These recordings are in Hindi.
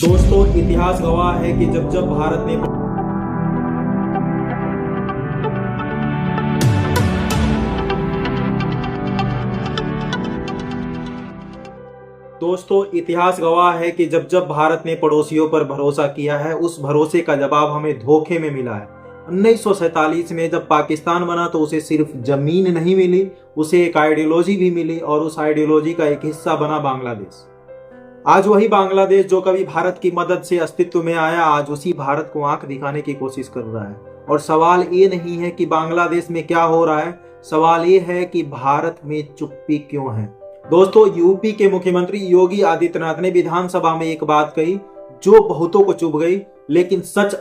दोस्तों, इतिहास गवाह है कि जब जब भारत ने पड़ोसियों पर भरोसा किया है, उस भरोसे का जवाब हमें धोखे में मिला है। 1947 में जब पाकिस्तान बना तो उसे सिर्फ जमीन नहीं मिली, उसे एक आइडियोलॉजी भी मिली और उस आइडियोलॉजी का एक हिस्सा बना बांग्लादेश। आज वही बांग्लादेश जो कभी भारत की मदद से अस्तित्व में आया, आज उसी भारत को आंख दिखाने की कोशिश कर रहा है। और सवाल ये नहीं है कि बांग्लादेश में क्या हो रहा है, सवाल ये है कि भारत में चुप्पी क्यों है। दोस्तों, यूपी के मुख्यमंत्री योगी आदित्यनाथ ने विधानसभा में एक बात कही जो बहुतों को चुभ गई, लेकिन सच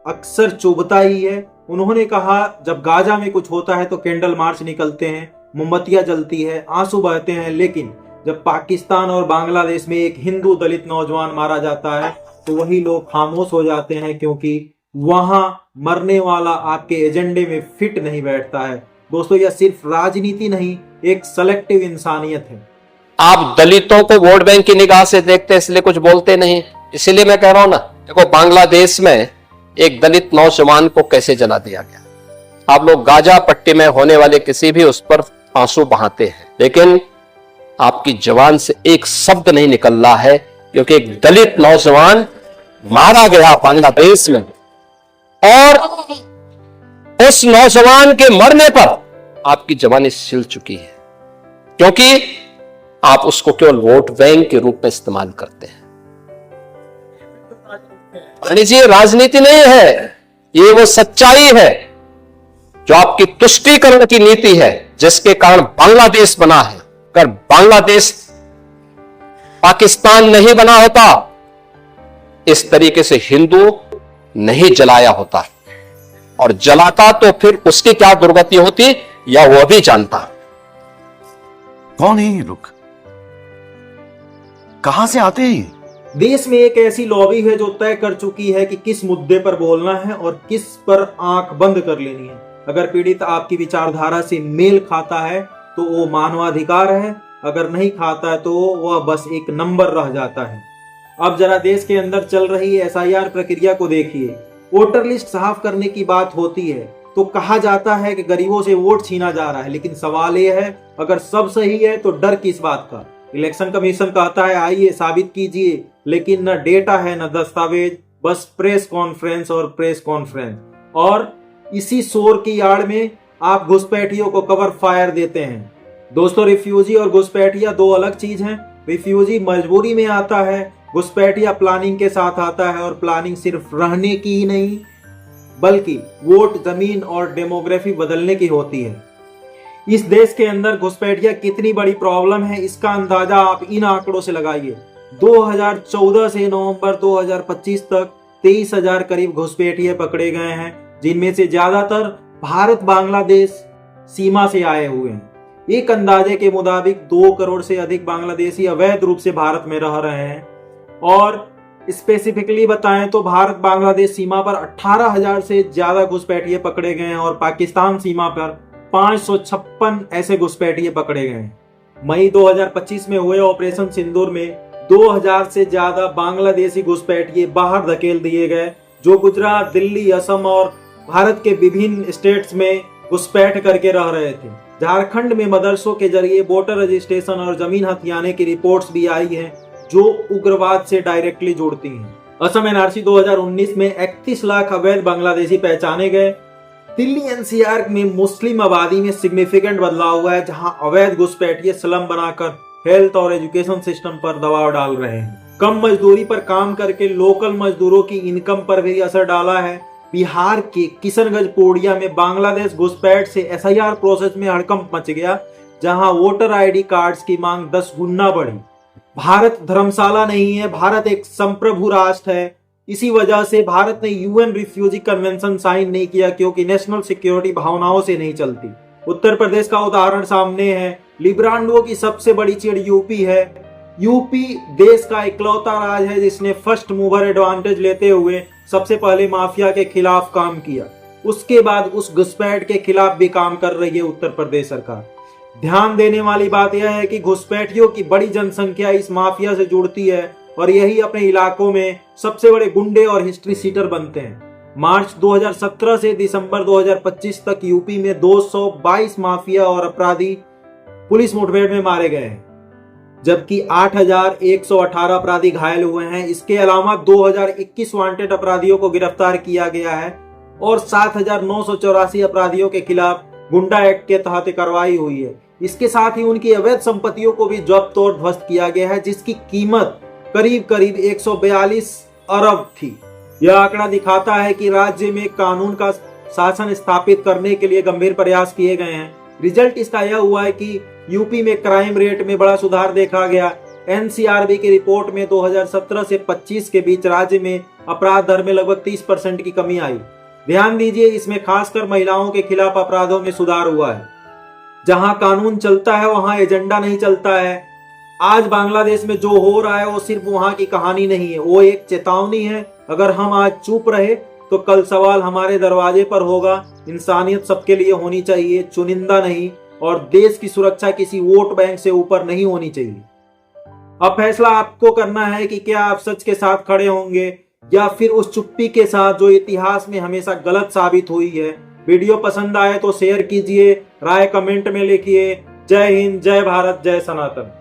अक्सर चुभता ही है। उन्होंने कहा, जब गाजा में कुछ होता है तो कैंडल मार्च निकलते हैं, मोमबत्तियां जलती है, आंसू बहते हैं, लेकिन जब पाकिस्तान और बांग्लादेश में एक हिंदू दलित नौजवान मारा जाता है तो वही लोग खामोश हो जाते हैं, क्योंकि वहां मरने वाला आपके एजेंडे में फिट नहीं बैठता है। दोस्तों, यह सिर्फ राजनीति नहीं, एक सेलेक्टिव इंसानियत है। आप दलितों को वोट बैंक की निगाह से देखते हैं, इसलिए कुछ बोलते नहीं। इसीलिए मैं कह रहा हूं ना, देखो बांग्लादेश में एक दलित नौजवान को कैसे जला दिया गया। आप लोग गाजा पट्टी में होने वाले किसी भी उस पर आंसू बहाते हैं, लेकिन आपकी जबान से एक शब्द नहीं निकल रहा है, क्योंकि एक दलित नौजवान मारा गया बांग्लादेश में, और उस नौजवान के मरने पर आपकी जबान सिल चुकी है, क्योंकि आप उसको केवल वोट बैंक के रूप में इस्तेमाल करते हैं। जी, राजनीति नहीं है, ये वो सच्चाई है जो आपकी तुष्टीकरण की नीति है, जिसके कारण बांग्लादेश बना है। अगर बांग्लादेश पाकिस्तान नहीं बना होता, इस तरीके से हिंदू नहीं जलाया होता, और जलाता तो फिर उसकी क्या दुर्गति होती या वो भी जानता। कौन है ये लोग, कहां से आते हैं? देश में एक ऐसी लॉबी है जो तय कर चुकी है कि किस मुद्दे पर बोलना है और किस पर आंख बंद कर लेनी है। अगर पीड़ित आपकी विचारधारा से मेल खाता है तो वो मानवाधिकार है, अगर नहीं खाता है तो वह बस एक नंबर रह जाता है। अब जरा देश के अंदर चल रही एसआईआर प्रक्रिया को देखिए। वोटर लिस्ट साफ करने की बात होती है तो कहा जाता है कि गरीबों से वोट छीना जा रहा है, लेकिन सवाल यह है, अगर सब सही है तो डर किस बात का। इलेक्शन कमीशन कहता है आइए साबित कीजिए, लेकिन न डेटा है न दस्तावेज, बस प्रेस कॉन्फ्रेंस और प्रेस कॉन्फ्रेंस। और इसी शोर की आड़ में आप घुसपैठियों को कवर फायर देते हैं। दोस्तों, रिफ्यूजी और घुसपैठिया दो अलग चीज हैं। रिफ्यूजी मजबूरी में आता है, घुसपैठिया प्लानिंग के साथ आता है, और प्लानिंग सिर्फ रहने की ही नहीं बल्कि वोट, जमीन और डेमोग्राफी बदलने की होती है। इस देश के अंदर घुसपैठिया कितनी बड़ी प्रॉब्लम है, इसका अंदाजा आप इन आंकड़ों से लगाइए। 2014 से नवंबर 2025 तक 23,000 करीब घुसपैठिए पकड़े गए हैं, जिनमें से ज्यादातर भारत बांग्लादेश सीमा से आए हुए हैं। एक अंदाजे के मुताबिक 2 करोड़ से अधिक बांग्लादेशी अवैध रूप से भारत में रह रहे हैं, और स्पेसिफिकली बताएं तो भारत बांग्लादेश सीमा पर 18,000 से ज्यादा घुसपैठिए पकड़े गए हैं, और पाकिस्तान सीमा पर 556 ऐसे घुसपैठिए पकड़े गए हैं। मई 2025 में हुए ऑपरेशन सिंदूर में 2000 से ज्यादा बांग्लादेशी घुसपैठिए बाहर धकेल दिए गए, जो गुजरात, दिल्ली, असम और भारत के विभिन्न स्टेट्स में घुसपैठ करके रह रहे थे। झारखंड में मदरसों के जरिए वोटर रजिस्ट्रेशन और जमीन हथियाने की रिपोर्ट्स भी आई हैं, जो उग्रवाद से डायरेक्टली जुड़ती हैं। असम एनआरसी 2019 में 31 लाख अवैध बांग्लादेशी पहचाने गए। दिल्ली एनसीआर में मुस्लिम आबादी में सिग्निफिकेंट बदलाव हुआ है, जहां अवैध घुसपैठिए स्लम बनाकर हेल्थ और एजुकेशन सिस्टम पर दबाव डाल रहे हैं। कम मजदूरी पर काम करके लोकल मजदूरों की इनकम पर भी असर डाला है। बिहार के किशनगंज पूर्णिया में बांग्लादेश घुसपैठ से एसआईआर प्रोसेस में हड़कंप मच गया, जहां वोटर आईडी कार्ड्स की मांग 10 गुना बढ़ी। भारत धर्मशाला नहीं है, भारत एक संप्रभु राष्ट्र है। इसी वजह से भारत ने यूएन रिफ्यूजी कन्वेंशन साइन नहीं किया, क्योंकि नेशनल सिक्योरिटी भावनाओं से नहीं चलती। उत्तर प्रदेश का उदाहरण सामने है। लिब्रांडो की सबसे बड़ी चिड़ यूपी है। यूपी देश का इकलौता राज्य है जिसने फर्स्ट मूवर एडवांटेज लेते हुए सबसे पहले माफिया के खिलाफ काम किया। उसके बाद उस घुसपैठ के खिलाफ भी काम कर रही है उत्तर प्रदेश सरकार। ध्यान देने वाली बात यह है कि घुसपैठियों की बड़ी जनसंख्या इस माफिया से जुड़ती है और यही अपने इलाकों में सबसे बड़े गुंडे और हिस्ट्री सीटर बनते हैं। मार्च 2017 से दिसंबर 2025 तक यूपी में 222 माफिया और अपराधी पुलिस मुठभेड़ में मारे गए हैं, जबकि 8,118 अपराधी घायल हुए हैं। इसके अलावा 2021 वांटेड अपराधियों को गिरफ्तार किया गया है और 7,984 अपराधियों के खिलाफ गुंडा एक्ट के तहत कार्रवाई हुई है। इसके साथ ही उनकी अवैध संपत्तियों को भी जब्त और ध्वस्त किया गया है, जिसकी कीमत करीब करीब 142 अरब थी। यह आंकड़ा दिखाता है कि राज्य में कानून का शासन स्थापित करने के लिए गंभीर प्रयास किए गए हैं। रिजल्ट इसका यह हुआ है कि यूपी में क्राइम रेट में बड़ा सुधार देखा गया। एनसीआरबी की रिपोर्ट में 2017 से 25 के बीच राज्य में अपराध दर में लगभग 30% की कमी आई। ध्यान दीजिए, इसमें खासकर महिलाओं के खिलाफ अपराधों में सुधार हुआ है। जहां कानून चलता है वहां एजेंडा नहीं चलता है। आज बांग्लादेश में जो हो रहा है वो सिर्फ वहां की कहानी नहीं है, वो एक चेतावनी है। अगर हम आज चुप रहे तो कल सवाल हमारे दरवाजे पर होगा। इंसानियत सबके लिए होनी चाहिए, चुनिंदा नहीं, और देश की सुरक्षा किसी वोट बैंक से ऊपर नहीं होनी चाहिए। अब फैसला आपको करना है कि क्या आप सच के साथ खड़े होंगे या फिर उस चुप्पी के साथ जो इतिहास में हमेशा गलत साबित हुई है। वीडियो पसंद आए तो शेयर कीजिए, राय कमेंट में लिखिए। जय हिंद, जय भारत, जय सनातन।